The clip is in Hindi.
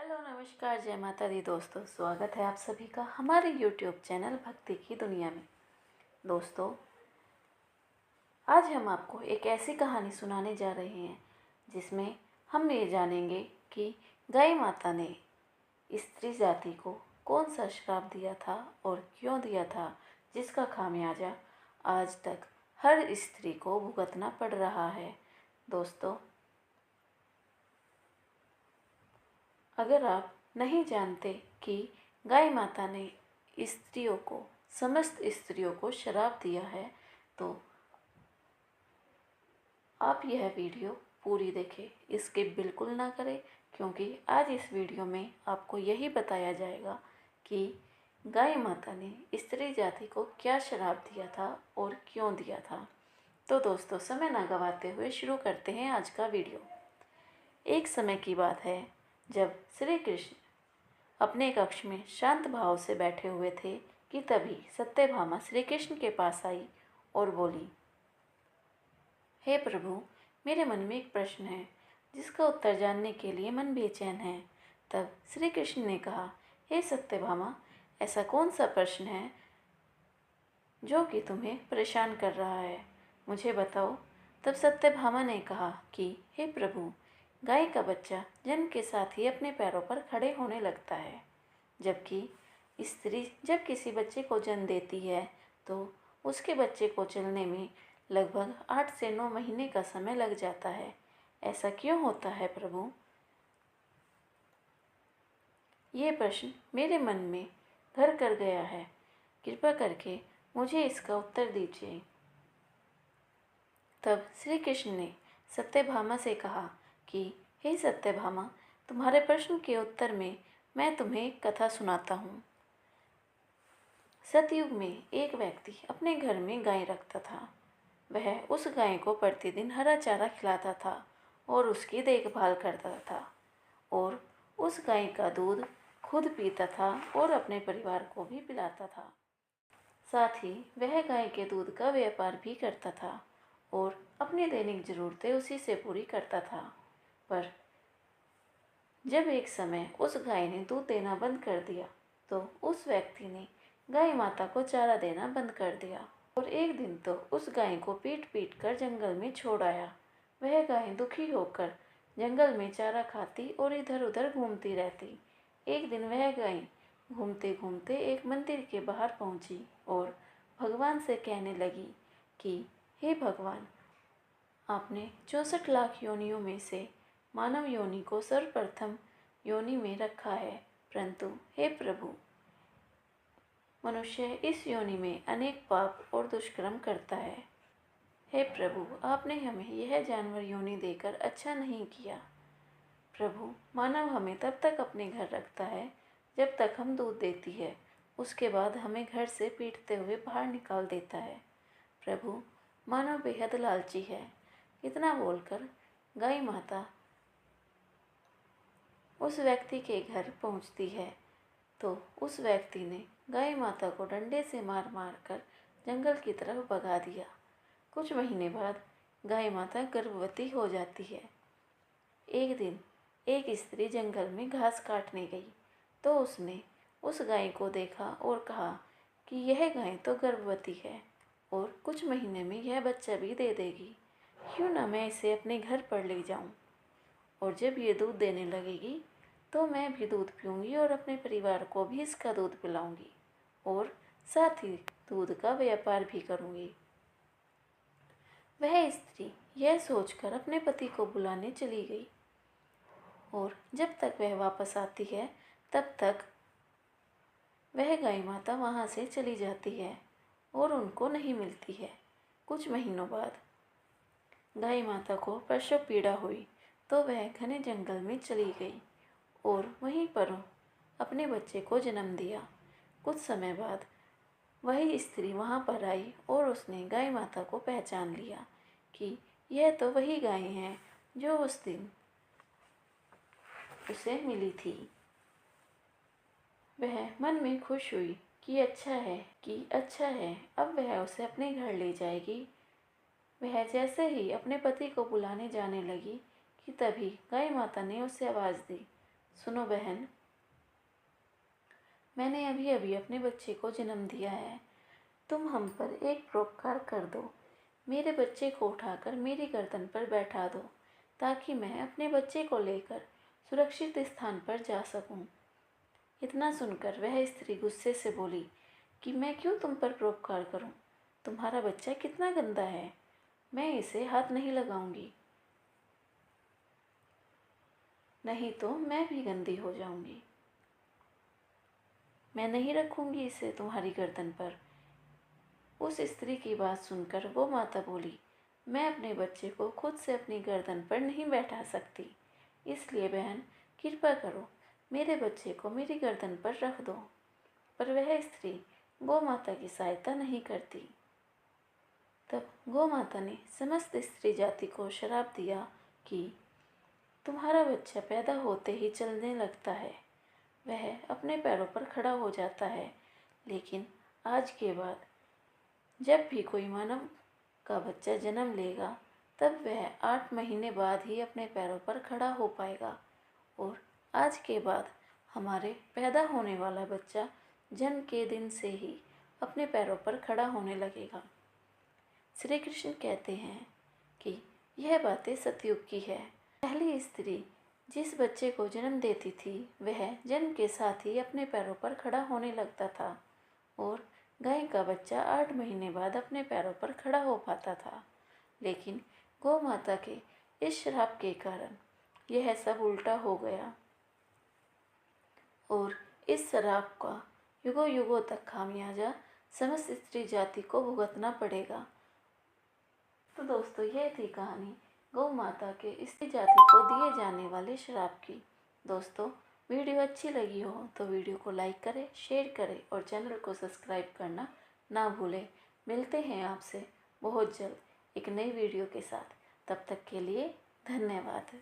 हेलो नमस्कार जय माता दी दोस्तों, स्वागत है आप सभी का हमारे यूट्यूब चैनल भक्ति की दुनिया में। दोस्तों, आज हम आपको एक ऐसी कहानी सुनाने जा रहे हैं जिसमें हम ये जानेंगे कि गाय माता ने स्त्री जाति को कौन सा श्राप दिया था और क्यों दिया था, जिसका खामियाजा आज तक हर स्त्री को भुगतना पड़ रहा है। दोस्तों, अगर आप नहीं जानते कि गाय माता ने स्त्रियों को, समस्त स्त्रियों को श्राप दिया है, तो आप यह वीडियो पूरी देखें, स्किप बिल्कुल ना करें, क्योंकि आज इस वीडियो में आपको यही बताया जाएगा कि गाय माता ने स्त्री जाति को क्या श्राप दिया था और क्यों दिया था। तो दोस्तों, समय ना गवाते हुए शुरू करते हैं आज का वीडियो। एक समय की बात है जब श्री कृष्ण अपने कक्ष में शांत भाव से बैठे हुए थे कि तभी सत्यभामा श्री कृष्ण के पास आई और बोली, हे प्रभु, मेरे मन में एक प्रश्न है जिसका उत्तर जानने के लिए मन बेचैन है। तब श्री कृष्ण ने कहा, हे सत्यभामा, ऐसा कौन सा प्रश्न है जो कि तुम्हें परेशान कर रहा है, मुझे बताओ। तब सत्यभामा ने कहा कि हे प्रभु, गाय का बच्चा जन्म के साथ ही अपने पैरों पर खड़े होने लगता है, जबकि स्त्री जब किसी बच्चे को जन्म देती है तो उसके बच्चे को चलने में लगभग 8 से 9 महीने का समय लग जाता है। ऐसा क्यों होता है प्रभु? ये प्रश्न मेरे मन में घर कर गया है, कृपा करके मुझे इसका उत्तर दीजिए। तब श्री कृष्ण ने सत्यभामा से कहा कि हे सत्यभामा, तुम्हारे प्रश्न के उत्तर में मैं तुम्हें एक कथा सुनाता हूँ। सतयुग में एक व्यक्ति अपने घर में गाय रखता था। वह उस गाय को प्रतिदिन हरा चारा खिलाता था और उसकी देखभाल करता था और उस गाय का दूध खुद पीता था और अपने परिवार को भी पिलाता था। साथ ही वह गाय के दूध का व्यापार भी करता था और अपनी दैनिक ज़रूरतें उसी से पूरी करता था। पर जब एक समय उस गाय ने दूध देना बंद कर दिया तो उस व्यक्ति ने गाय माता को चारा देना बंद कर दिया और एक दिन तो उस गाय को पीट पीट कर जंगल में छोड़ आया। वह गाय दुखी होकर जंगल में चारा खाती और इधर उधर घूमती रहती। एक दिन वह गाय घूमते घूमते एक मंदिर के बाहर पहुंची और भगवान से कहने लगी कि हे भगवान, आपने 64 लाख योनियों में से मानव योनि को सर्वप्रथम योनि में रखा है, परंतु हे प्रभु, मनुष्य इस योनि में अनेक पाप और दुष्कर्म करता है। हे प्रभु, आपने हमें यह जानवर योनि देकर अच्छा नहीं किया। प्रभु, मानव हमें तब तक अपने घर रखता है जब तक हम दूध देती है, उसके बाद हमें घर से पीटते हुए बाहर निकाल देता है। प्रभु, मानव बेहद लालची है। इतना बोलकर गाय माता उस व्यक्ति के घर पहुंचती है तो उस व्यक्ति ने गाय माता को डंडे से मार मार कर जंगल की तरफ भगा दिया। कुछ महीने बाद गाय माता गर्भवती हो जाती है। एक दिन एक स्त्री जंगल में घास काटने गई तो उसने उस गाय को देखा और कहा कि यह गाय तो गर्भवती है और कुछ महीने में यह बच्चा भी दे देगी, क्यों ना मैं इसे अपने घर पर ले जाऊं, और जब ये दूध देने लगेगी तो मैं भी दूध पीऊँगी और अपने परिवार को भी इसका दूध पिलाऊँगी और साथ ही दूध का व्यापार भी करूँगी। वह स्त्री यह सोचकर अपने पति को बुलाने चली गई और जब तक वह वापस आती है तब तक वह गाय माता वहाँ से चली जाती है और उनको नहीं मिलती है। कुछ महीनों बाद गाय माता को प्रसव पीड़ा हुई तो वह घने जंगल में चली गई और वहीं पर अपने बच्चे को जन्म दिया। कुछ समय बाद वही स्त्री वहाँ पर आई और उसने गाय माता को पहचान लिया कि यह तो वही गाय है जो उस दिन उसे मिली थी। वह मन में खुश हुई कि अच्छा है, अब वह उसे अपने घर ले जाएगी। वह जैसे ही अपने पति को बुलाने जाने लगी कि तभी गाय माता ने उसे आवाज़ दी, सुनो बहन, मैंने अभी अभी अपने बच्चे को जन्म दिया है। तुम हम पर एक परोपकार कर दो, मेरे बच्चे को उठाकर मेरी गर्दन पर बैठा दो ताकि मैं अपने बच्चे को लेकर सुरक्षित स्थान पर जा सकूं। इतना सुनकर वह स्त्री गुस्से से बोली कि मैं क्यों तुम पर परोपकार करूं? तुम्हारा बच्चा कितना गंदा है, मैं इसे हाथ नहीं लगाऊंगी, नहीं तो मैं भी गंदी हो जाऊंगी। मैं नहीं रखूंगी इसे तुम्हारी गर्दन पर। उस स्त्री की बात सुनकर वो माता बोली, मैं अपने बच्चे को खुद से अपनी गर्दन पर नहीं बैठा सकती, इसलिए बहन कृपा करो मेरे बच्चे को मेरी गर्दन पर रख दो। पर वह स्त्री गौ माता की सहायता नहीं करती। तब गौ माता ने समस्त स्त्री जाति को श्राप दिया कि तुम्हारा बच्चा पैदा होते ही चलने लगता है, वह अपने पैरों पर खड़ा हो जाता है, लेकिन आज के बाद जब भी कोई मानव का बच्चा जन्म लेगा तब वह 8 महीने बाद ही अपने पैरों पर खड़ा हो पाएगा। और आज के बाद हमारे पैदा होने वाला बच्चा जन्म के दिन से ही अपने पैरों पर खड़ा होने लगेगा। श्री कृष्ण कहते हैं कि यह बातें सतयुग की है। पहली स्त्री जिस बच्चे को जन्म देती थी वह जन्म के साथ ही अपने पैरों पर खड़ा होने लगता था और गाय का बच्चा 8 महीने बाद अपने पैरों पर खड़ा हो पाता था। लेकिन गौ माता के इस श्राप के कारण यह सब उल्टा हो गया और इस श्राप का युगों युगों तक खामियाजा समस्त स्त्री जाति को भुगतना पड़ेगा। तो दोस्तों, यह थी कहानी गौ माता के स्त्री जाति को दिए जाने वाले श्राप की। दोस्तों, वीडियो अच्छी लगी हो तो वीडियो को लाइक करें, शेयर करें और चैनल को सब्सक्राइब करना ना भूलें। मिलते हैं आपसे बहुत जल्द एक नई वीडियो के साथ। तब तक के लिए धन्यवाद।